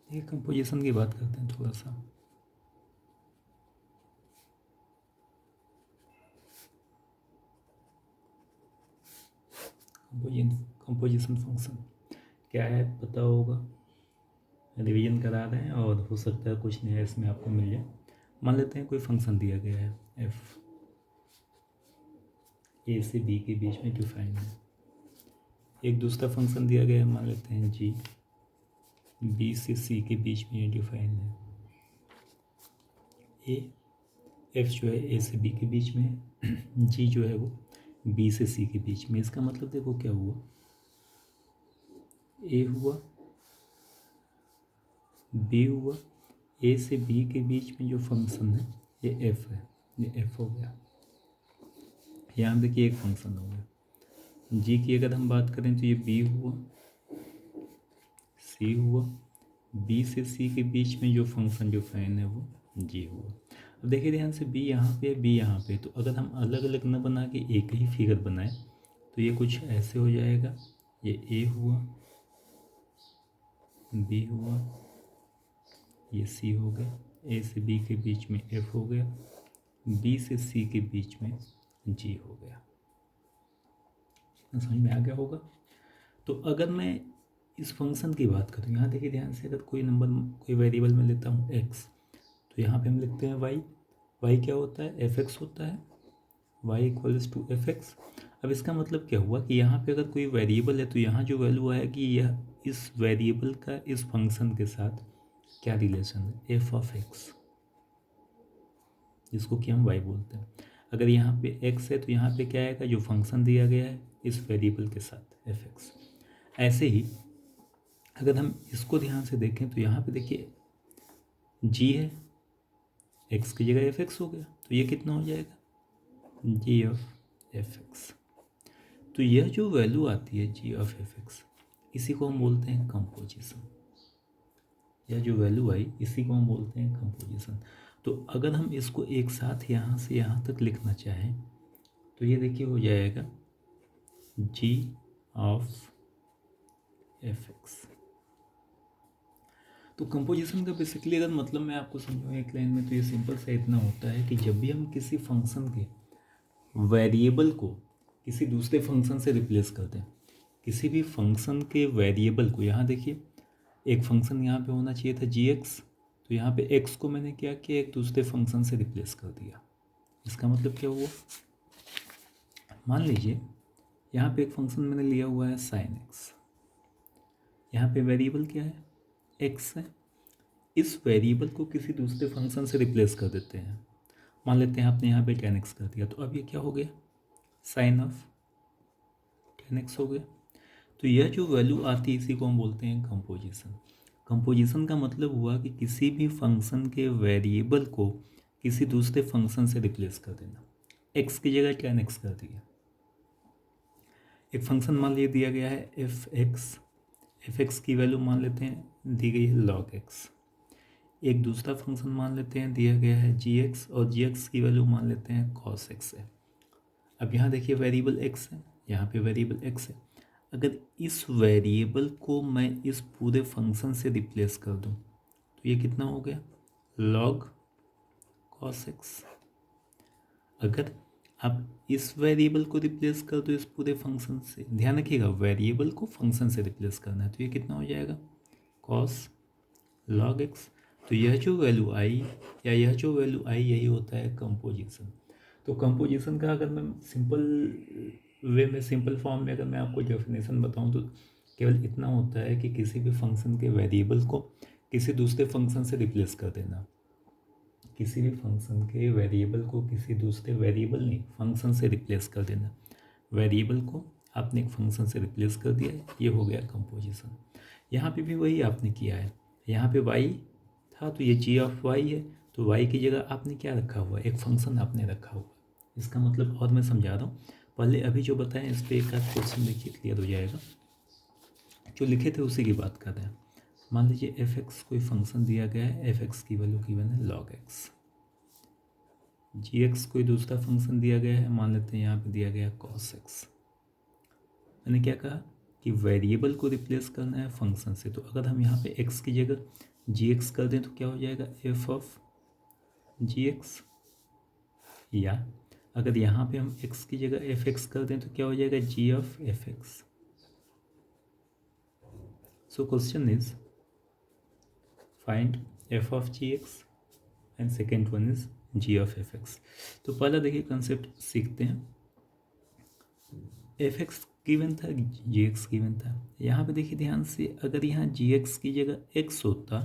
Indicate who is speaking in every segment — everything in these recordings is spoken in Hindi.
Speaker 1: ये कंपोजिशन की बात करते हैं थोड़ा सा। कंपोजिशन फंक्शन क्या है पता होगा, रिवीजन करा रहे हैं और हो सकता है कुछ नया इसमें आपको मिल जाए। मान लेते हैं कोई फंक्शन दिया गया है एफ, ए से बी के बीच में डिफाइन है। एक दूसरा फंक्शन दिया गया है, मान लेते हैं जी, बी से सी के बीच में ये डिफाइन है। ए एफ जो है ए से बी के बीच में है, जी जो है वो बी से सी के बीच में। इसका मतलब देखो क्या हुआ, ए हुआ, बी हुआ, ए से बी के बीच में जो फंक्शन है ये एफ है, ये एफ हो गया। यहाँ देखिए एक फंक्शन हो गया। जी की अगर हम बात करें तो ये बी हुआ, सी हुआ, बी से सी के बीच में जो फंक्शन जो फाइन है वो जी हुआ। अब देखिए ध्यान से, बी यहाँ पे, बी यहाँ पे, तो अगर हम अलग अलग न बना के एक ही फिगर बनाए तो ये कुछ ऐसे हो जाएगा। ये ए हुआ, बी हुआ, ये सी हो गया, ए से बी के बीच में एफ हो गया, बी से सी के बीच में जी हो गया। समझ में आ गया होगा। तो अगर मैं इस फंक्शन की बात करूँ, यहाँ देखिए ध्यान से, अगर कोई नंबर, कोई वेरिएबल में लेता हूँ एक्स, तो यहाँ पे हम लिखते हैं वाई। वाई क्या होता है, एफ एक्स होता है, y equals to f x. अब इसका मतलब क्या हुआ कि यहाँ पे अगर कोई वेरिएबल है तो यहाँ जो वैल्यू आएगी यह इस वेरिएबल का इस फंक्शन के साथ क्या रिलेशन है, एफ ऑफ एक्स, जिसको कि हम वाई बोलते हैं। अगर यहाँ पे एक्स है तो यहाँ पे क्या आएगा, जो फंक्शन दिया गया है इस वेरिएबल के साथ एफ एक्स। ऐसे ही अगर हम इसको ध्यान से देखें तो यहाँ पे देखिए जी है, एक्स की जगह एफ एक्स हो गया, तो ये कितना हो जाएगा, जी ऑफ एफ एक्स। तो यह जो वैल्यू आती है जी ऑफ एफ एक्स, इसी को हम बोलते हैं कंपोजिशन। यह जो वैल्यू आई इसी को हम बोलते हैं कंपोजिशन। तो अगर हम इसको एक साथ यहाँ से यहाँ तक लिखना चाहें तो ये देखिए हो जाएगा जी ऑफ एफ एक्स। तो कंपोजिशन का बेसिकली अगर मतलब मैं आपको समझाऊँ एक लाइन में तो ये सिंपल सा इतना होता है कि जब भी हम किसी फंक्शन के वेरिएबल को किसी दूसरे फंक्शन से रिप्लेस करते हैं, किसी भी फंक्शन के वेरिएबल को, यहाँ देखिए एक फंक्शन यहाँ पे होना चाहिए था जी एक्स, तो यहाँ पे एक्स को मैंने क्या किया, एक दूसरे फंक्शन से रिप्लेस कर दिया। इसका मतलब क्या हुआ, मान लीजिए यहाँ पे एक फंक्शन मैंने लिया हुआ है साइन एक्स, यहाँ पे वेरिएबल क्या है, एक्स है। इस वेरिएबल को किसी दूसरे फंक्शन से रिप्लेस कर देते हैं। मान लेते हैं आपने यहाँ पे टेन एक्स कर दिया, तो अब ये क्या हो गया, साइन ऑफ टेन एक्स हो गया। तो यह जो वैल्यू आती है इसी को हम बोलते हैं कंपोजिशन। कंपोजिशन का मतलब हुआ कि किसी भी फंक्शन के वेरिएबल को किसी दूसरे फंक्शन से रिप्लेस कर देना। एक्स की जगह टेन एक्स कर दिया। एक फंक्शन मान लिया दिया गया है एफ एक्स की वैल्यू मान लेते हैं दी गई है लॉग एक्स। एक दूसरा फंक्शन मान लेते हैं दिया गया है जी एक्स, और जी एक्स की वैल्यू मान लेते हैं कॉस एक्स है। अब यहाँ देखिए वेरिएबल एक्स है, यहाँ पे वेरिएबल एक्स है। अगर इस वेरिएबल को मैं इस पूरे फंक्शन से रिप्लेस कर दूँ तो ये कितना हो गया, लॉग कॉस एक्स। अगर आप इस वेरिएबल को रिप्लेस कर दो इस पूरे फंक्शन से, ध्यान रखिएगा वेरिएबल को फंक्शन से रिप्लेस करना है, तो ये कितना हो जाएगा, कॉस लॉग एक्स। तो यह जो वैल्यू आई या यह जो वैल्यू आई यही होता है कंपोजिशन। तो कंपोजिशन का अगर मैं सिंपल वे में, सिंपल फॉर्म में अगर मैं आपको डेफिनेशन बताऊं तो केवल इतना होता है कि किसी भी फंक्शन के वेरिएबल को किसी दूसरे फंक्शन से रिप्लेस कर देना। किसी भी फंक्शन के वेरिएबल को किसी दूसरे वेरिएबल नहीं फंक्शन से रिप्लेस कर देना। वेरिएबल को आपने एक फंक्शन से रिप्लेस कर दिया है, ये हो गया कंपोजिशन। यहाँ पे भी वही आपने किया है, यहाँ पे y था तो ये जी ऑफ वाई है, तो y की जगह आपने क्या रखा हुआ है, एक फंक्शन आपने रखा हुआ। इसका मतलब और मैं समझा रहा हूँ, पहले अभी जो बताएं इस पर एक आध क्वेश्चन देखिए क्लियर हो जाएगा। जो लिखे थे उसी की बात कर रहे हैं। मान लीजिए एफ एक्स कोई फंक्शन दिया गया है, एफ एक्स की वैल्यू गिवन है लॉग एक्स। जी एक्स कोई दूसरा फंक्शन दिया गया है, मान लेते हैं यहाँ पे दिया गया कॉस एक्स। मैंने क्या कहा, कि वेरिएबल को रिप्लेस करना है फंक्शन से, तो अगर हम यहाँ पे x की जगह gx कर दें तो क्या हो जाएगा f ऑफ gx, या अगर यहाँ पे हम x की जगह fx कर दें तो क्या हो जाएगा g of fx। So question is find f of gx and second one is g of fx। तो पहला देखिए कंसेप्ट सीखते हैं। fx गिवन था, gx गिवन था। यहाँ पे देखिए ध्यान से, अगर यहाँ gx की जगह x होता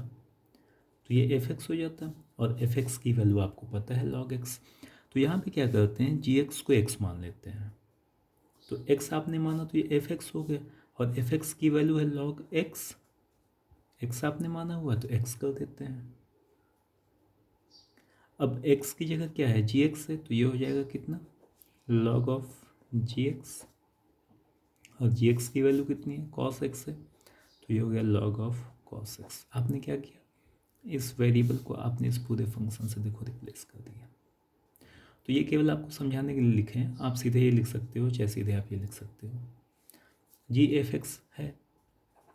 Speaker 1: तो ये fx हो जाता, और fx की वैल्यू आपको पता है log x। तो यहाँ पे क्या करते हैं, gx को x मान लेते हैं, तो x आपने माना तो ये fx हो गया, और fx की वैल्यू है log x, x आपने माना हुआ तो x कर देते हैं। अब x की जगह क्या है gx है, तो ये हो जाएगा कितना log ऑफ gx, और gx की वैल्यू कितनी है cos x है, तो ये हो गया log ऑफ cos x। आपने क्या किया, इस वेरिएबल को आपने इस पूरे फंक्शन से देखो रिप्लेस कर दिया। तो ये केवल आपको समझाने के लिए लिखे हैं, आप सीधे ये लिख सकते हो, चाहे सीधे आप ये लिख सकते हो। जी एफ एक्स है,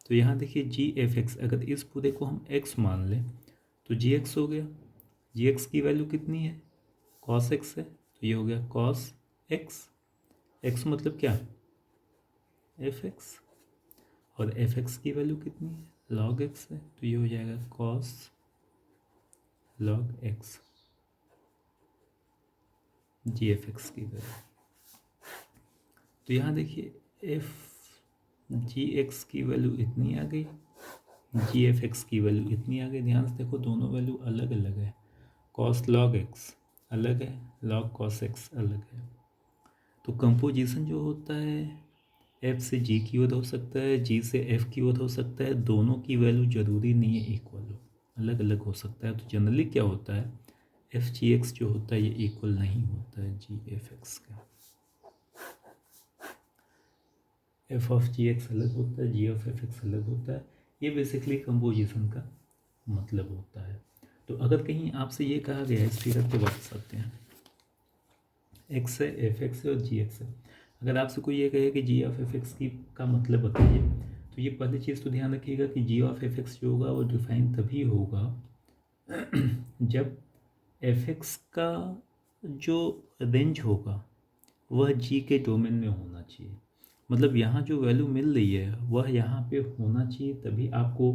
Speaker 1: तो यहाँ देखिए जी एफ एक्स, अगर इस पूरे को हम x मान लें तो जी एक्स हो गया। जी एक्स की वैल्यू कितनी है cos x है, तो ये हो गया cos x, x मतलब क्या एफ एक्स, और एफ एक्स की वैल्यू कितनी है log x है, तो ये हो जाएगा cos log x जी एफ एक्स की वैल्यू। तो यहाँ देखिए एफ जी एक्स की वैल्यू इतनी आ गई, जी एफ एक्स की वैल्यू इतनी आ गई। ध्यान से देखो दोनों वैल्यू अलग अलग है, cos log x अलग है, log cos x अलग है। तो कंपोजिशन जो होता है f से g की ओर हो सकता है, g से f की ओर हो सकता है, दोनों की वैल्यू जरूरी नहीं है इक्वल हो, अलग अलग हो सकता है। तो जनरली क्या होता है एफ जी एक्स जो होता है ये इक्वल नहीं होता है जी एफ एक्स का, एफ ऑफ जी एक्स अलग होता है, जी ऑफ एफ एक्स अलग होता है। ये बेसिकली कंपोजिशन का मतलब होता है। तो अगर कहीं आपसे ये कहा गया है, इस फिगर पे वापस आते हैं, एक्स है एफ एक्स है और जी एक्स है, अगर आपसे कोई ये कहे कि जी ऑफ एफ एक्स की का मतलब बताइए, तो ये पहली चीज़ तो ध्यान रखिएगा कि जी ऑफ एफ एक्स जो होगा वो डिफाइन तभी होगा जब एफ एक्स का जो रेंज होगा वह जी के डोमेन में होना चाहिए। मतलब यहाँ जो वैल्यू मिल रही है वह यहाँ पे होना चाहिए, तभी आपको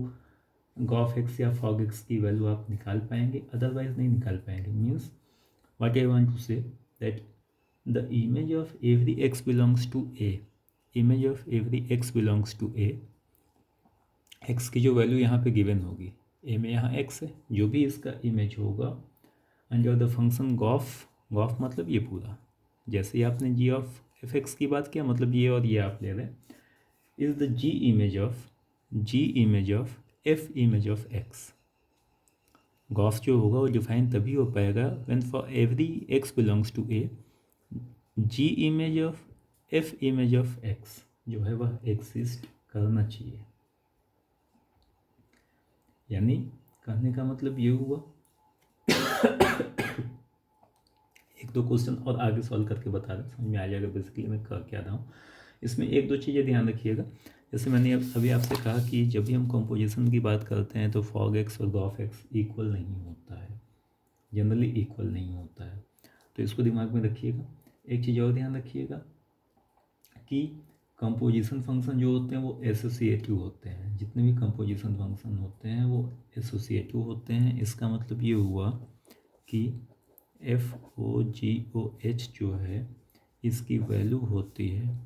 Speaker 1: गॉफ एक्स या फॉग एक्स की वैल्यू आप निकाल पाएंगे, अदरवाइज नहीं निकाल पाएंगे। Means what I want to say that the image of every x belongs to A, image of every x belongs to A, x की जो वैल्यू यहाँ पे गिवन होगी, ए में यहाँ एक्स है, जो भी इसका इमेज होगा under the function g o f, g o f मतलब ये पूरा, जैसे ही आपने जी ऑफ एफ एक्स की बात किया मतलब ये और ये आप ले रहे हैं, is the g image of f image of x. G o f जो होगा वो डिफाइन तभी हो पाएगा when for every x belongs to A g image of f image of x जो है वह एग्जिस्ट करना चाहिए। यानी कहने का मतलब ये हुआ एक दो क्वेश्चन और आगे सॉल्व करके बता दें, समझ में आ जाएगा बेसिकली मैं कर क्या रहा हूँ। इसमें एक दो चीज़ें ध्यान रखिएगा, जैसे मैंने अभी आपसे कहा कि जब भी हम कंपोजिशन की बात करते हैं तो फॉग एक्स और गॉफ एक्स इक्वल नहीं होता है, जनरली इक्वल नहीं होता है, तो इसको दिमाग में रखिएगा। एक चीज़ और ध्यान रखिएगा कि कंपोजिशन फंक्शन जो होते हैं वो एसोसिएटिव होते हैं, जितने भी कंपोजिशन फंक्शन होते हैं वो एसोसिएटिव होते हैं। इसका मतलब ये हुआ कि एफ ओ जी ओ एच जो है इसकी वैल्यू होती है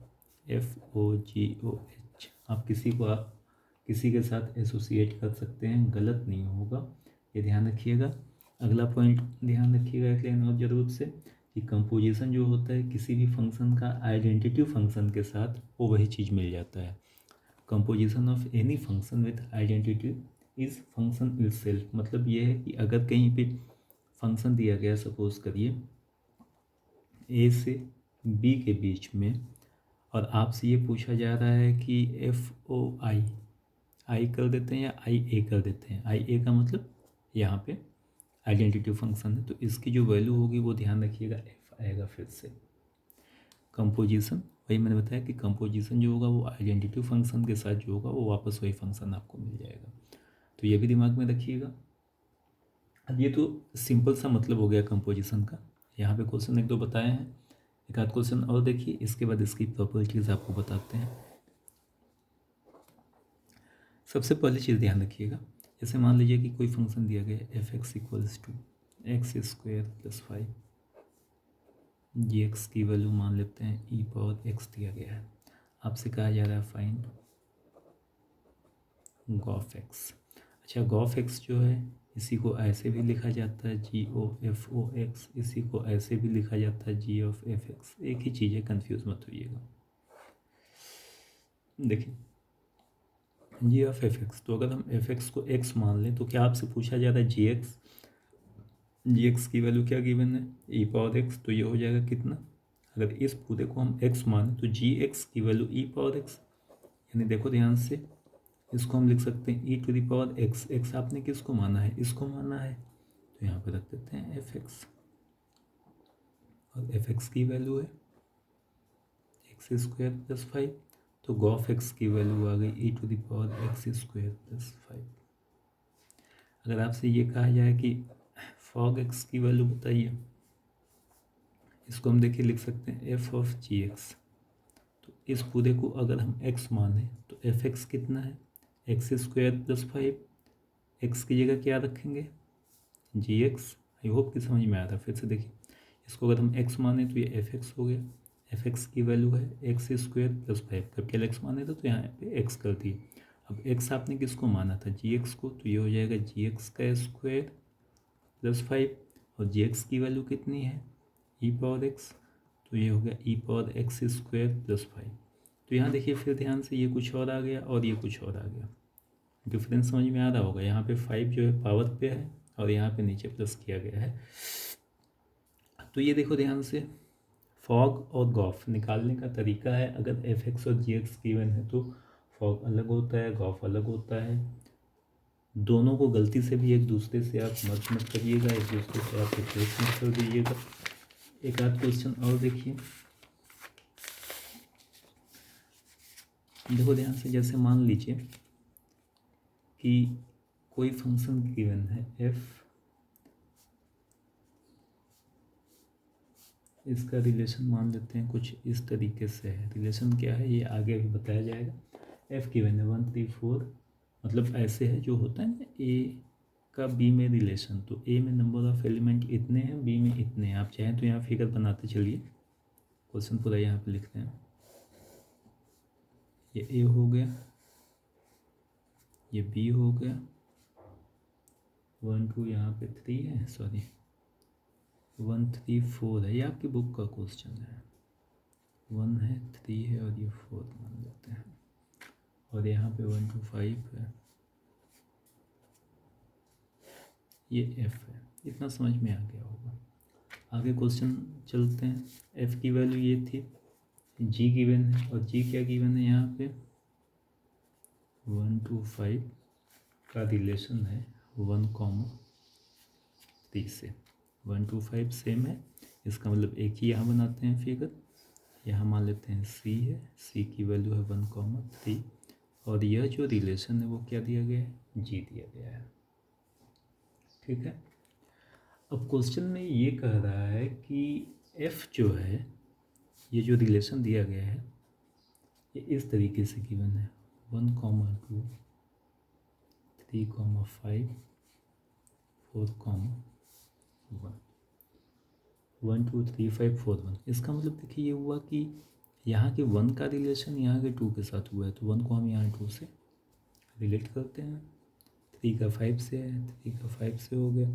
Speaker 1: एफ ओ जी ओ एच। आप किसी के साथ एसोसिएट कर सकते हैं, गलत नहीं होगा, ये ध्यान रखिएगा। अगला पॉइंट ध्यान रखिएगा एक लाइन और जरूर से कि कंपोजिशन जो होता है किसी भी फंक्शन का आइडेंटिटी फंक्शन के साथ वो वही चीज़ मिल जाता है। Composition of any function with identity is function itself. मतलब ये है कि अगर कहीं पे फंक्शन दिया गया, सपोज करिए ए से बी के बीच में, और आपसे ये पूछा जा रहा है कि एफ ओ आई कर देते हैं या आई ए कर देते हैं। आई ए का मतलब यहाँ पे आइडेंटिटी फंक्शन है, तो इसकी जो वैल्यू होगी वो ध्यान रखिएगा एफ आएगा। फिर से कंपोजिशन वही मैंने बताया कि कंपोजिशन जो होगा वो आइडेंटिटी फंक्शन के साथ जो होगा वो वापस वही फंक्शन आपको मिल जाएगा। तो ये भी दिमाग में रखिएगा। अब ये तो सिंपल सा मतलब हो गया कंपोजिशन का। यहाँ पे क्वेश्चन एक दो बताए हैं, एक आध क्वेश्चन और देखिए, इसके बाद इसकी प्रॉपर्टीज आपको बताते हैं। सबसे पहली चीज़ ध्यान रखिएगा, जैसे मान लीजिए कि कोई फंक्शन दिया गया है f(x) equals to x² + 5, gx की वैल्यू मान लेते हैं e⁻x दिया गया है। आपसे कहा जा रहा है फाइंड gOf(x). अच्छा, gOf(x) जो है इसी को ऐसे भी लिखा जाता है g(of(x), इसी को ऐसे भी लिखा जाता है g(f(x), एक ही चीज़ है, कन्फ्यूज मत होइएगा। देखिए g(f(x), तो अगर हम f(x) को x मान लें तो क्या आपसे पूछा जा रहा है gx की वैल्यू क्या गिवन है e⁻x, तो ये हो जाएगा कितना, अगर इस पूरे को हम x माने तो gx की वैल्यू e⁻x, यानी देखो ध्यान से, इसको हम लिख सकते हैं e⁻x। x आपने किसको माना है, इसको माना है, तो यहाँ पे रख देते हैं f(x), और f(x) की वैल्यू है x² + 5, तो gOf(x) की वैल्यू आ गई e⁻x² + 5। अगर आपसे ये कहा जाए कि fog(x) की वैल्यू बताइए, इसको हम देखिए लिख सकते हैं f(gx), तो इस पूरे को अगर हम x माने तो f(x) कितना है x² + 5, x की जगह क्या रखेंगे gx। आई होप कि समझ में आया था। फिर से देखिए, इसको अगर हम x माने तो ये f(x) हो गया, f(x) की वैल्यू है x² + 5, कैपिटल X माने तो यहाँ पे x कर दिए। अब x आपने किसको माना था gx को, तो ये हो जाएगा gx² + 5, और gx की वैल्यू कितनी है e⁻x, तो ये हो गया e⁻x² + 5। तो यहाँ देखिए फिर ध्यान से, ये कुछ और आ गया और ये कुछ और आ गया, डिफरेंस समझ में आ रहा होगा। यहाँ पे 5 जो है पावर पे है और यहाँ पे नीचे प्लस किया गया है। तो ये देखो ध्यान से, फॉग और गॉफ निकालने का तरीका है, अगर f(x) और gx गिवन है तो फॉग अलग होता है, गॉफ अलग होता है। दोनों को गलती से भी एक दूसरे से आप मत करिएगा, एक दूसरे से आप रिप्लेस मत कर दीजिएगा। एक आध क्वेश्चन और देखिए, देखो ध्यान से, जैसे मान लीजिए कि कोई फंक्शन गिवन है f, इसका रिलेशन मान लेते हैं कुछ इस तरीके से है। रिलेशन क्या है ये आगे भी बताया जाएगा। f गिवन है 1 3 4, मतलब ऐसे है जो होता है ना a का b में रिलेशन, तो a में नंबर ऑफ एलिमेंट इतने हैं, b में इतने हैं। आप चाहें तो यहाँ फिगर बनाते चलिए, क्वेश्चन पूरा यहाँ पे लिखते हैं। ये a हो गया, ये b हो गया, 1 2 यहाँ पे 3 है, सॉरी 1 3 4 है, ये आपकी बुक का क्वेश्चन है। 1 है, 3 है और ये 4 मान लेते हैं, और यहाँ पे 1 2 5 है, ये f है। इतना समझ में आ गया होगा। आगे क्वेश्चन चलते हैं। f की वैल्यू ये थी, g गिवन है, और g क्या गिवन है यहाँ पे 1 2 5 का रिलेशन है 1 3 से। 1 2 5 सेम है, इसका मतलब एक ही यहाँ बनाते हैं फिगर। यहाँ मान लेते हैं c है, c की वैल्यू है 1 3, और यह जो रिलेशन है वो क्या दिया गया है, g दिया गया है। ठीक है। अब क्वेश्चन में ये कह रहा है कि f जो है, ये जो रिलेशन दिया गया है ये इस तरीके से गिवन है 1 2 3 5 4 1 1 2 3 5 4 1। इसका मतलब देखिए ये हुआ कि यहाँ के 1 का रिलेशन यहाँ के 2 के साथ हुआ है, तो 1 को हम यहाँ 2 से रिलेट करते हैं, 3 का 5 से है, 3 का 5 से हो गया,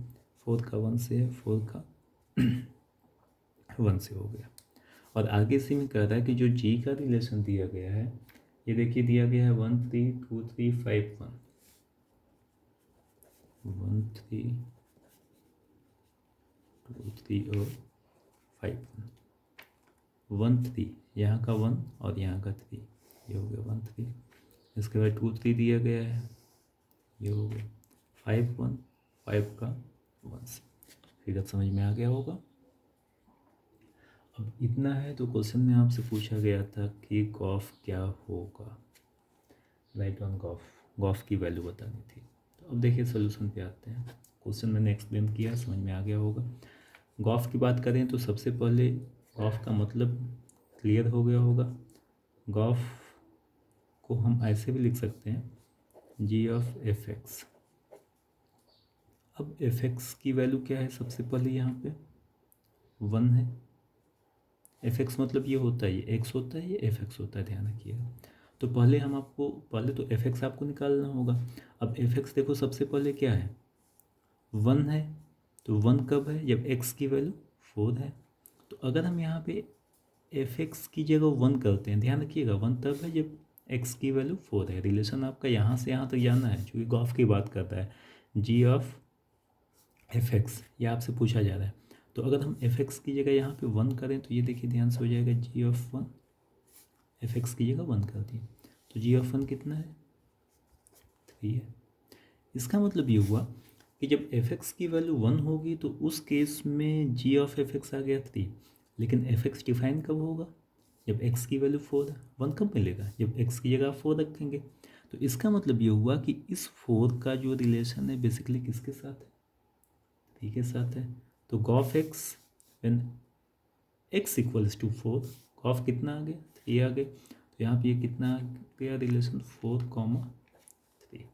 Speaker 1: 4 का 1 से है, 4 का 1 से हो गया। और आगे से में कह रहा है कि जो g का रिलेशन दिया गया है, ये देखिए दिया गया है 1 3 2 3 5 1, 1 3 2 3 और 5 1 3, यहाँ का 1 और यहाँ का 3, ये हो गया 1 3। इसके बाद 2 3 दिया गया है, ये हो गया 5 1, 5 का 1 से। फिगर समझ में आ गया होगा। अब इतना है तो क्वेश्चन में आपसे पूछा गया था कि गॉफ क्या होगा, राइट ऑन गॉफ की वैल्यू बतानी थी। तो अब देखिए सोल्यूशन पे आते हैं। क्वेश्चन मैंने एक्सप्लेन किया, समझ में आ गया होगा। गॉफ की बात करें तो सबसे पहले गॉफ का मतलब क्लियर हो गया होगा। गॉफ को हम ऐसे भी लिख सकते हैं जी ऑफ एफ एक्स। अब एफ एक्स की वैल्यू क्या है, सबसे पहले यहाँ पे 1 है। एफ एक्स मतलब ये होता है, ये एक्स होता है, ये एफ एक्स होता है, ध्यान रखिएगा। तो पहले तो एफ एक्स आपको निकालना होगा। अब एफ एक्स देखो सबसे पहले क्या है, 1 है। तो 1 कब है, जब एक्स की वैल्यू 4 है। तो अगर हम यहाँ पे एफ एक्स की जगह 1 करते हैं, ध्यान रखिएगा 1 तब है जब एक्स की वैल्यू 4 है। रिलेशन आपका यहाँ से यहाँ तक जाना है, चूँकि गॉफ की बात करता है। जी ऑफ एफ एक्स ये आपसे पूछा जा रहा है। तो अगर हम एफ एक्स की जगह यहाँ पे 1 करें तो ये देखिए ध्यान से हो जाएगा जी ऑफ 1, एफ एक्स की जगह 1 कर दिए। तो जी ऑफ 1 कितना है, 3 है। इसका मतलब ये हुआ कि जब एफ एक्स की वैल्यू 1 होगी तो उस केस में जी ऑफ एफ एक्स आ गया 3। लेकिन एफ एक्स डिफाइन कब होगा, जब एक्स की वैल्यू 4 है। 1 कब मिलेगा, जब एक्स की जगह 4 रखेंगे। तो इसका मतलब ये हुआ कि इस 4 का जो रिलेशन है बेसिकली किसके साथ है, 3 के साथ है। तो g o f x when x equals to 4, g o f कितना आ गया, 3 आ गए। तो यहाँ पे ये कितना आ गया रिलेशन, 4,3।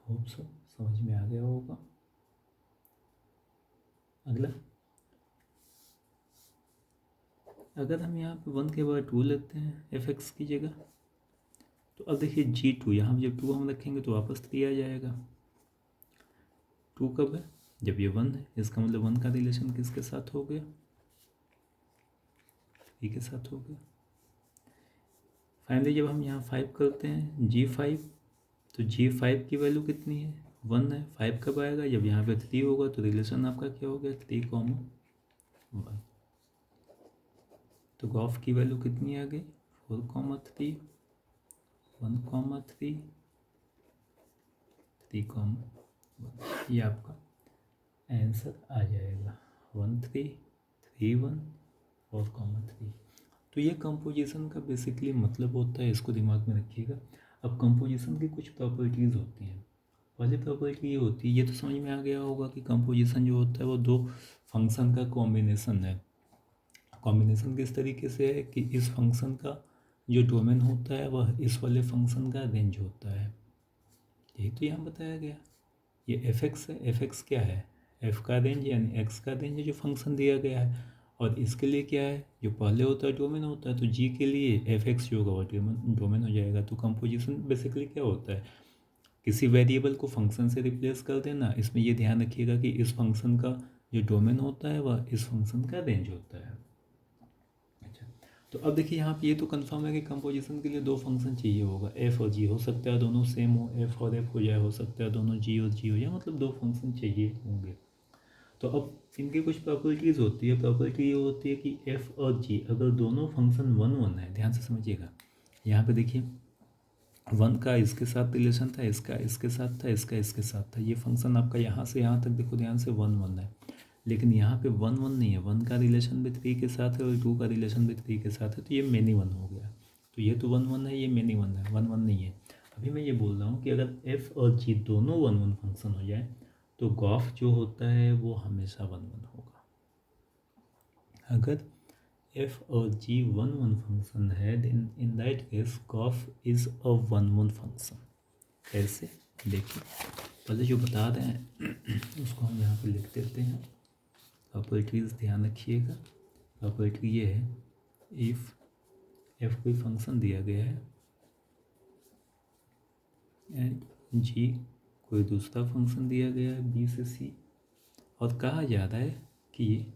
Speaker 1: होप सो समझ में आ गया होगा। अगला, अगर हम यहाँ पे 1 के बाद 2 लेते हैं एफ एक्स की जगह, तो अब देखिए G2, यहाँ जब 2 हम रखेंगे तो वापस 3 आ जाएगा। 2 कब है, जब ये 1 है। इसका मतलब 1 का रिलेशन किसके साथ हो गया, 3 के साथ हो गया। फाइनली जब हम यहाँ 5 करते हैं G5, तो G5 की वैल्यू कितनी है, 1 है। 5 कब आएगा, जब यहाँ पे 3 होगा। तो रिलेशन आपका क्या हो गया, 3,1। तो गॉफ की वैल्यू कितनी आ गई, 4,3, 1,3, 3,1। ये आपका आंसर आ जाएगा 1,3,3,1, 4,3। तो ये कंपोजिशन का बेसिकली मतलब होता है, इसको दिमाग में रखिएगा। अब कंपोजिशन की कुछ प्रॉपर्टीज़ होती हैं। पहली प्रॉपर्टी ये होती है, ये तो समझ में आ गया होगा कि कंपोजिशन जो होता है वो दो फंक्शन का कॉम्बिनेशन है। कॉम्बिनेशन किस तरीके से है कि इस फंक्शन का जो डोमेन होता है वह इस वाले फंक्शन का रेंज होता है। यही तो यहाँ बताया गया। ये एफ एक्स है, एफ एक्स क्या है, एफ का रेंज यानी एक्स का रेंज है जो फंक्शन दिया गया है। और इसके लिए क्या है, जो पहले होता है डोमेन होता है। तो जी के लिए एफ एक्स जो होगा वो डोमेन हो जाएगा। तो कंपोजिशन बेसिकली क्या होता है, किसी वेरिएबल को फंक्शन से रिप्लेस कर देना। इसमें ये ध्यान रखिएगा कि इस फंक्शन का जो डोमेन होता है वह इस फंक्शन का रेंज होता है। अच्छा, तो अब देखिए यहाँ पे ये तो कंफर्म है कि कंपोजिशन के लिए दो फंक्शन चाहिए होगा, एफ और जी। हो सकता है दोनों सेम हो, एफ और एफ हो जाए, हो सकता है दोनों जी और जी हो जाए, मतलब दो फंक्शन चाहिए होंगे। तो अब इनकी कुछ प्रॉपर्टीज़ होती है। प्रॉपर्टी ये होती है कि एफ और जी अगर दोनों फंक्शन 1 1 है, ध्यान से समझिएगा। यहाँ पे देखिए 1 का इसके साथ रिलेशन था, इसका इसके साथ था, इसका इसके साथ था। ये फंक्शन आपका यहाँ से यहाँ तक देखो ध्यान से 1 1 है। लेकिन यहाँ पे 1 1 नहीं है, 1 का रिलेशन भी 3 के साथ है और 2 का रिलेशन भी 3 के साथ है। तो ये मेनी 1 हो गया। तो ये तो 1 1 है, ये मेनी 1 है, 1 1 नहीं है। अभी मैं ये बोल रहा हूँ कि अगर एफ और जी दोनों 1 1 फंक्शन हो जाए तो गॉफ जो होता है वो हमेशा 1 1 होगा। अगर एफ और जी 1 1 फंक्शन है then in that case g o f is a 1 1 function. कैसे, देखिए पहले जो बता रहे हैं उसको हम यहाँ पे लिख देते हैं। प्रॉपर्टीज़ ध्यान रखिएगा। प्रॉपर्टी ये है, इफ़ एफ कोई फंक्शन दिया गया है एंड जी कोई दूसरा फंक्शन दिया गया है बी से सी, और कहा जा रहा है कि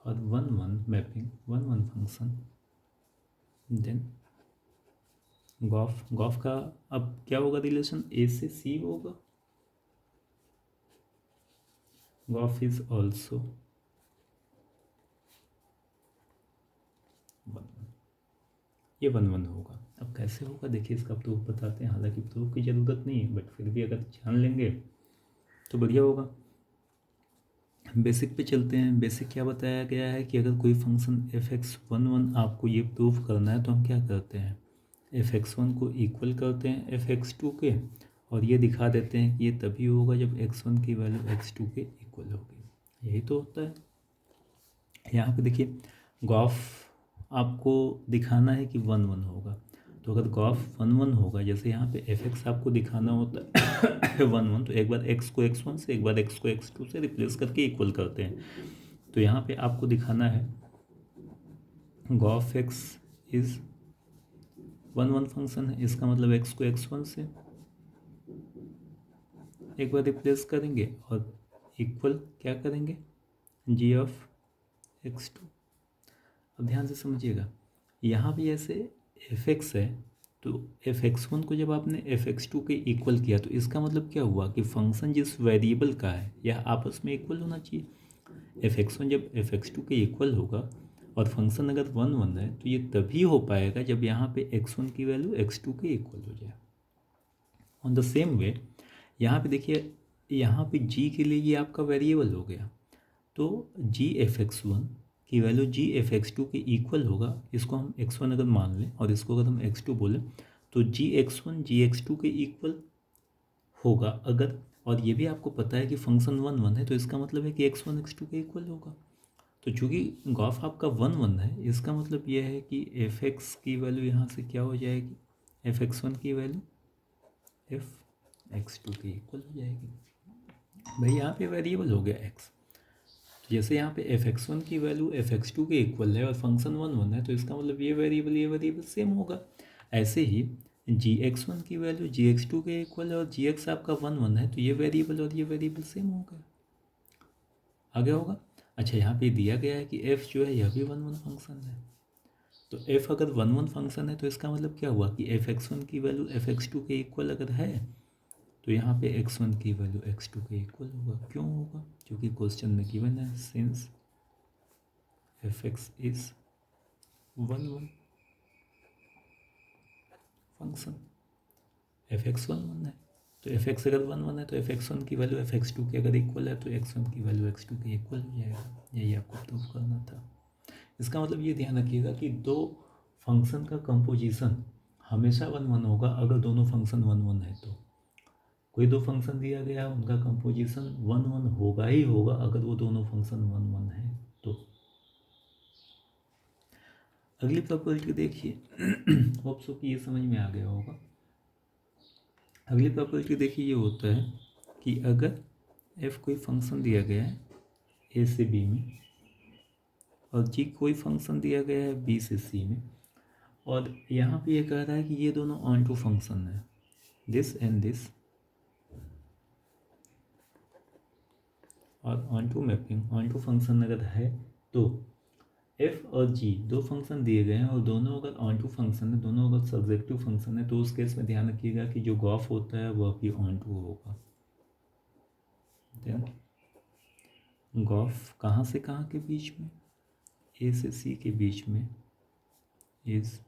Speaker 1: और 1 1 मैपिंग 1 1 फंक्शन, देन गॉफ का अब क्या होगा, रिलेशन ए से सी होगा। गॉफ इज ऑल्सो 1 1, ये 1 1 होगा। अब कैसे होगा देखिए, इसका प्रूफ बताते हैं। हालांकि प्रूफ की ज़रूरत नहीं है बट फिर भी अगर जान लेंगे तो बढ़िया होगा। बेसिक पे चलते हैं। बेसिक क्या बताया गया है कि अगर कोई फंक्शन f(x1) आपको ये प्रूव करना है तो हम क्या करते हैं, f(x1) को इक्वल करते हैं f(x2) के, और ये दिखा देते हैं कि ये तभी होगा जब x1 की वैल्यू x2 के इक्वल होगी। यही तो होता है। यहाँ पे देखिए गॉफ आपको दिखाना है कि 1 1 होगा, तो अगर गॉफ 1 1 होगा, जैसे यहाँ पे f(x) आपको दिखाना होता है 1 1, तो एक बार x को x1 से, एक बार x को x2 से रिप्लेस करके इक्वल करते हैं। तो यहाँ पे आपको दिखाना है गॉफ x इज़ 1 1 फंक्शन है, इसका मतलब x को x1 से एक बार रिप्लेस करेंगे और इक्वल क्या करेंगे g(x2). अब ध्यान से समझिएगा, यहाँ पे जैसे f(x) है, तो f(x1) को जब आपने f(x2) के इक्वल किया तो इसका मतलब क्या हुआ कि फंक्शन जिस वेरिएबल का है यह आपस में इक्वल होना चाहिए। f(x1) जब f(x2) के इक्वल होगा और फंक्शन अगर 1 1 है तो ये तभी हो पाएगा जब यहाँ पे x1 की वैल्यू x2 के इक्वल हो जाए। ऑन द सेम वे यहाँ पे देखिए, यहाँ पे g के लिए ये आपका वेरिएबल हो गया, तो g(f(x1) की वैल्यू g(f(x2) के इक्वल होगा। इसको हम x1 अगर मान लें और इसको अगर हम x2 बोलें तो g(x1) g(x2) के इक्वल होगा अगर, और ये भी आपको पता है कि फंक्शन 1 1 है तो इसका मतलब है कि x1 x2 के इक्वल होगा। तो चूँकि गॉफ आपका 1 1 है, इसका मतलब यह है कि f(x) की वैल्यू यहाँ से क्या हो जाएगी, f(x1) की वैल्यू f(x2) के इक्वल हो जाएगी। भाई यहाँ पे वेरिएबल हो गया x, तो जैसे यहाँ पे f(x1) की वैल्यू f(x2) के इक्वल है और फंक्शन 1 1 है, तो इसका मतलब ये वेरिएबल सेम होगा। ऐसे ही g(x1) की वैल्यू g(x2) के इक्वल है और gx आपका 1 1 है, तो ये वेरिएबल और ये वेरिएबल सेम होगा। आगे होगा। अच्छा, यहाँ पे दिया गया है कि f जो है यह भी 1 1 फंक्शन है, तो f अगर 1 1 फंक्शन है तो इसका मतलब क्या हुआ कि f(x1) की वैल्यू f(x2) के इक्वल अगर है तो यहाँ पे x1 की वैल्यू x2 के इक्वल होगा। क्यों होगा, क्योंकि क्वेश्चन में गिवन है since f(x) is 1 1 function, f(x) 1 1 है, तो f(x) अगर 1 1 है तो f(x1) की वैल्यू f(x2) के अगर इक्वल है तो x1 की वैल्यू x2 के इक्वल हो जाएगा। यही आपको प्रूव करना था। इसका मतलब ये ध्यान रखिएगा कि दो फंक्शन का कंपोजिशन हमेशा 1 1 होगा अगर दोनों फंक्शन 1 1 है। तो कोई दो फंक्शन दिया गया, उनका कंपोजिशन 1 1 होगा ही होगा अगर वो दोनों फंक्शन 1 1 है। तो अगली प्रॉपर्टी देखिए, होप सो कि ये समझ में आ गया होगा। अगली प्रॉपर्टी देखिए, ये होता है कि अगर f कोई फंक्शन दिया गया है a से b में और g कोई फंक्शन दिया गया है b से c में, और यहाँ पे ये कह रहा है कि ये दोनों ऑन टू फंक्शन है, दिस एंड दिस, और onto mapping onto function अगर है तो f और g दो फंक्शन दिए गए हैं और दोनों अगर ऑन टू फंक्शन है, दोनों अगर सब्जेक्टिव फंक्शन है, तो उस केस में ध्यान रखिएगा कि जो गॉफ होता है वह भी ऑन टू होगा। देन गॉफ कहाँ से कहाँ के बीच में, a से c के बीच में is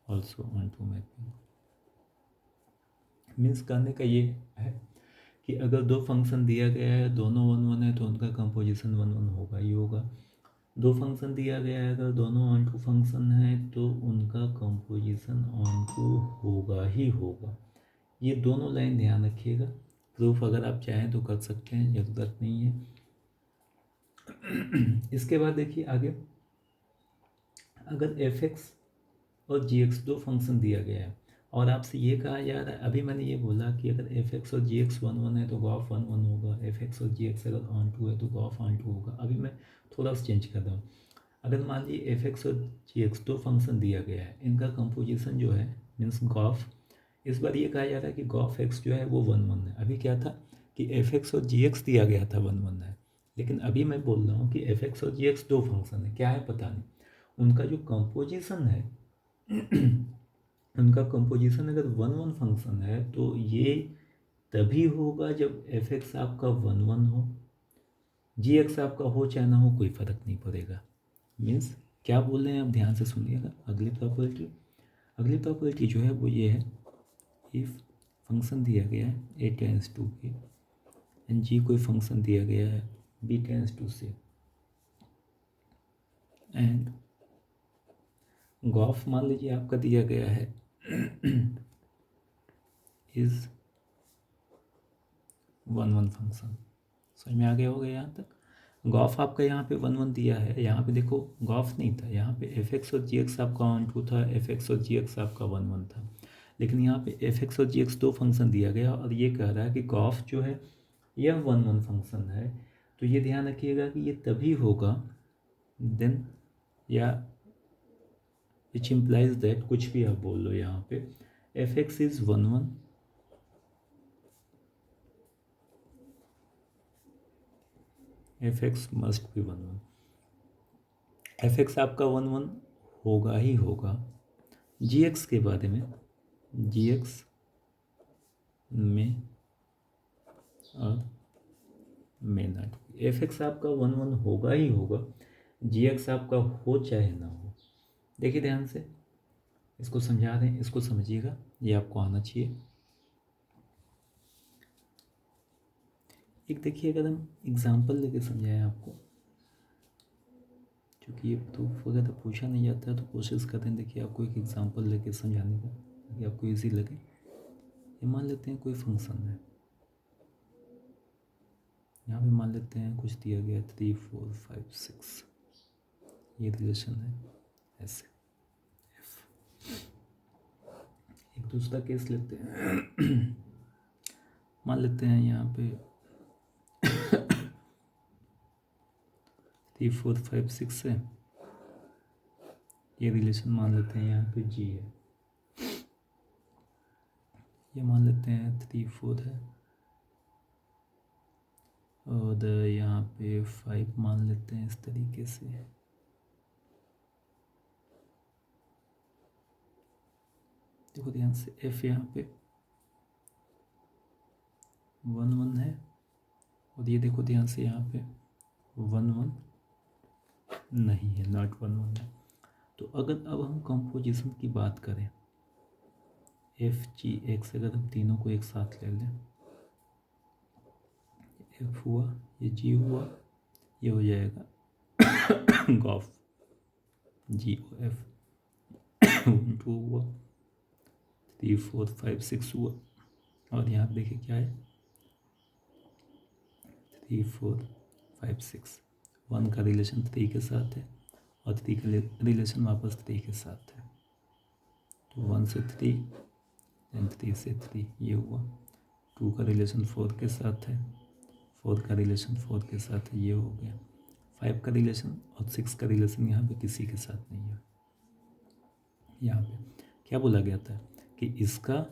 Speaker 1: also onto mapping. Means कहने का ये है कि अगर दो फंक्शन दिया गया है, दोनों 1 1 है, तो उनका कंपोजिशन 1 1 होगा ही होगा। दो फंक्शन दिया गया है, अगर दोनों ऑन टू फंक्शन है तो उनका कंपोजिशन ऑन टू होगा ही होगा। ये दोनों लाइन ध्यान रखिएगा। प्रूफ अगर आप चाहें तो कर सकते हैं, ज़रूरत नहीं है। इसके बाद देखिए आगे, अगर f(x) और gx दो फंक्शन दिया गया है और आपसे ये कहा जा रहा है, अभी मैंने ये बोला कि अगर f(x) और gx 1 1 है तो गॉफ 1 1 होगा, f(x) और gx अगर ऑन टू है तो गॉफ ऑन टू होगा। अभी मैं थोड़ा सा चेंज कर रहा हूँ। अगर मान लीजिए f(x) और gx दो फंक्शन दिया गया है, इनका कंपोजिशन जो है मीन्स गॉफ, इस बार ये कहा जा रहा है कि गॉफ x जो है वो 1 1 है। अभी क्या था कि f(x) और gx दिया गया था 1 1 है, लेकिन अभी मैं बोल रहा हूँ कि f(x) और gx दो फंक्शन है, क्या है पता नहीं, उनका जो कंपोजिशन है उनका कंपोजिशन अगर 1 1 फंक्शन है तो ये तभी होगा जब f(x) आपका 1 1 हो, gx आपका हो चाहे ना हो कोई फ़र्क नहीं पड़ेगा। मीन्स क्या बोल रहे हैं आप ध्यान से सुनिएगा। अगली प्रॉपर्टी जो है वो ये है, इफ़ फंक्शन दिया गया है a tends to b and g कोई फंक्शन दिया गया है b tends to c, and गॉफ मान लीजिए आपका दिया गया है इज 1 1 फंक्शन। समझ में आ गया होगा यहाँ तक। गॉफ आपका यहाँ पे 1 1 दिया है, यहाँ पे देखो गॉफ नहीं था, यहाँ पे एफ एक्स और जी एक्स आपका 1 2 था, एफ एक्स और जी एक्स आपका 1 1 था। लेकिन यहाँ पे एफ एक्स और जी एक्स दो फंक्शन दिया गया और ये कह रहा है कि गॉफ जो है यह 1 1 फंक्शन है। तो ये ध्यान रखिएगा कि ये तभी होगा देन, या विच इम्प्लाइज दैट, कुछ भी आप बोल लो यहाँ पे, F x is 1 1 F x must be 1 1। F x आपका 1 1 होगा ही होगा। जी एक्स के बारे में, जी एक्स में और में नॉट, एफ एक्स आपका 1 1 होगा ही होगा, जी एक्स आपका हो चाहे ना हो। देखिए ध्यान से, इसको समझा दें, इसको समझिएगा, ये आपको आना चाहिए। एक देखिए, अगर हम एग्जाम्पल लेके समझाएं आपको, क्योंकि ये तो वगैरह पूछा नहीं जाता है, तो कोशिश करते हैं देखिए आपको एक एग्जाम्पल लेके समझाने का, ताकि आपको इजी लगे। ये मान लेते हैं कोई फंक्शन है, यहाँ पे मान लेते हैं कुछ दिया गया 3 4 5 6, ये रिलेशन है ऐसे। एक दूसरा केस लेते हैं मान लेते हैं यहाँ पे 3 4 5 6 है, ये रिलेशन मान लेते हैं यहाँ पे जी है, ये मान लेते हैं 3 4 है, और यहाँ पे 5 मान लेते हैं इस तरीके से। देखो ध्यान से, एफ यहाँ पे 1 1 है, और ये देखो ध्यान से यहाँ पे 1 1 नहीं है, नॉट 1 1 है। तो अगर अब हम कंपोजिशन की बात करें, एफ जी एक्स, अगर हम तीनों को एक साथ ले लें, एफ हुआ, ये जी हुआ, ये हो जाएगा गॉफ जी ओ एफ 1 2 हुआ, 3 4 5 6 हुआ, और यहाँ पे देखिए क्या है 3 4 5 6, 1 का रिलेशन 3 के साथ है और 3 का रिलेशन वापस 3 के साथ है, तो 1 से 3 एंड 3 से 3 ये हुआ। 2 का रिलेशन 4 के साथ है, 4 का रिलेशन 4 के साथ है, ये हो गया। 5 का रिलेशन और 6 का रिलेशन यहाँ पे किसी के साथ नहीं है। यहाँ पे क्या बोला गया था कि इसका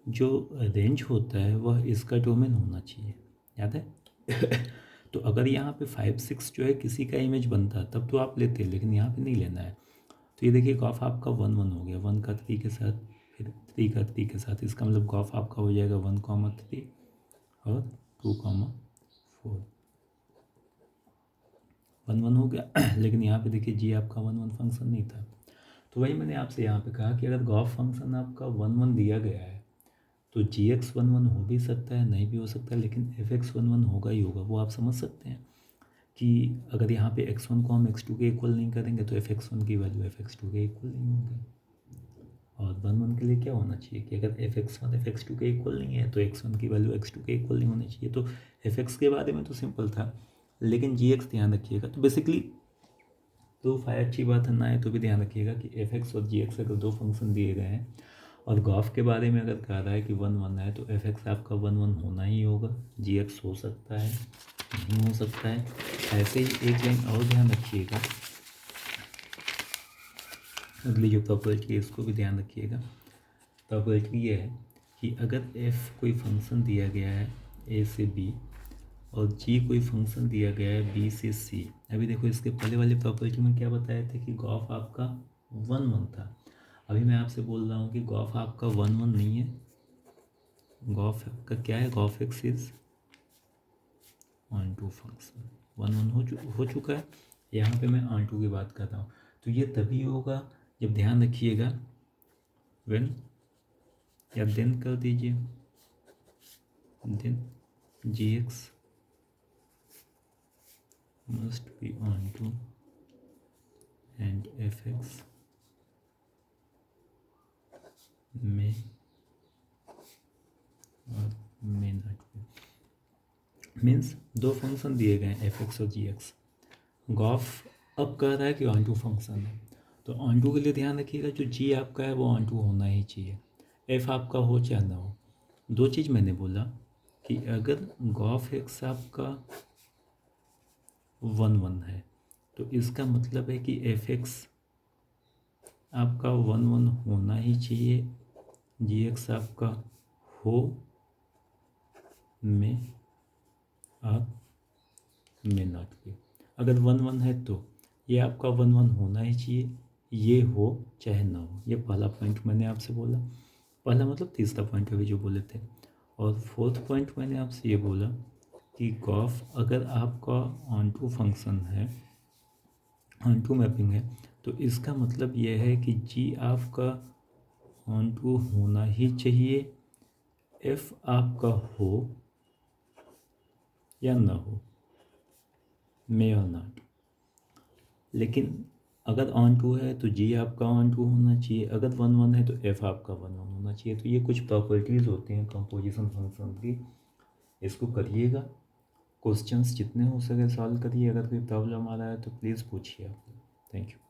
Speaker 1: जो रेंज होता है वह इसका डोमेन होना चाहिए, याद है तो अगर यहाँ पे 5 6 जो है किसी का इमेज बनता है तब तो आप लेते हैं, लेकिन यहाँ पे नहीं लेना है। तो ये देखिए गॉफ आपका 1 1 हो गया, 1 का 3 के साथ, फिर 3 का 3 के साथ, इसका मतलब गॉफ आपका हो जाएगा 1 3 और 2 4, 1 1 हो गया लेकिन यहाँ पे देखिए जी आपका 1 1 फंक्शन नहीं था। तो वही मैंने आपसे यहाँ पे कहा कि अगर गॉफ फंक्शन आपका 1 1 दिया गया है तो जी एक्स 1 1 हो भी सकता है, नहीं भी हो सकता है, लेकिन एफ एक्स 1 1 होगा ही होगा। वो आप समझ सकते हैं कि अगर यहाँ पे x1 को हम x2 के इक्वल नहीं करेंगे तो fx1 की वैल्यू fx2 के इक्वल नहीं होगी। और 1 1 के लिए क्या होना चाहिए कि अगर fx1 fx2 के इक्वल नहीं है तो x1 की वैल्यू x2 के इक्वल नहीं होनी चाहिए। तो fx के बारे में तो सिंपल था, लेकिन gx ध्यान रखिएगा। तो बेसिकली तो फायर अच्छी बात है ना है, तो भी ध्यान रखिएगा कि fx और gx अगर दो फंक्शन दिए गए हैं और गॉफ के बारे में अगर कह रहा है कि 1 1 है तो fx आपका 1 1 होना ही होगा, gx हो सकता है, नहीं हो सकता है। ऐसे ही एक लाइन और ध्यान रखिएगा, अगली जो प्रॉपर्टी है इसको भी ध्यान रखिएगा। प्रॉपर्टी ये है कि अगर f कोई फंक्शन दिया गया है a से b और g कोई फंक्शन दिया गया है b से c। अभी देखो इसके पहले वाली प्रॉपर्टी में क्या बताया था कि गॉफ आपका 1 1 था। अभी मैं आपसे बोल रहा हूँ कि गॉफ आपका 1 1 नहीं है, गॉफ आपका क्या है, गॉफ एक्स इज 1 2 फंक्शन 1 1 हो चुका है। यहाँ पे मैं R2 की बात कर रहा हूँ, तो ये तभी होगा जब, ध्यान रखिएगा, व्हेन या देन कर दीजिए, then g x must be onto and fx may और may not be। मीन्स दो फंक्शन दिए गए हैं fx और gx। गॉफ अब कह रहा है कि ऑन टू फंक्शन है, तो ऑन टू के लिए ध्यान रखिएगा जो जी आपका है वो ऑन टू होना ही चाहिए, एफ आपका हो चाहे ना हो। दो चीज़ मैंने बोला कि अगर गॉफ एक्स आपका 1 1 है तो इसका मतलब है कि एफ एक्स आपका 1 1 होना ही चाहिए, जी एक्स आपका हो में और में नॉट भी। अगर 1 1 है तो ये आपका 1 1 होना ही चाहिए, ये हो चाहे ना हो। ये पहला पॉइंट मैंने आपसे बोला, पहला मतलब तीसरा पॉइंट अभी जो बोले थे। और फोर्थ पॉइंट मैंने आपसे ये बोला कि गॉफ अगर आपका ऑन टू फंक्शन है, ऑन टू मैपिंग है, तो इसका मतलब ये है कि जी आपका ऑन टू होना ही चाहिए, एफ आपका हो या ना हो, मे और नॉट। लेकिन अगर ऑन टू है तो जी आपका ऑन टू होना चाहिए, अगर 1 1 है तो एफ आपका 1 1 होना चाहिए। तो ये कुछ प्रॉपर्टीज़ होती हैं कंपोजिशन फंक्शन की, इसको करिएगा। क्वेश्चंस जितने हो सके सॉल्व करिए, अगर कोई प्रॉब्लम आ रहा है तो प्लीज़ पूछिए आप। Thank you.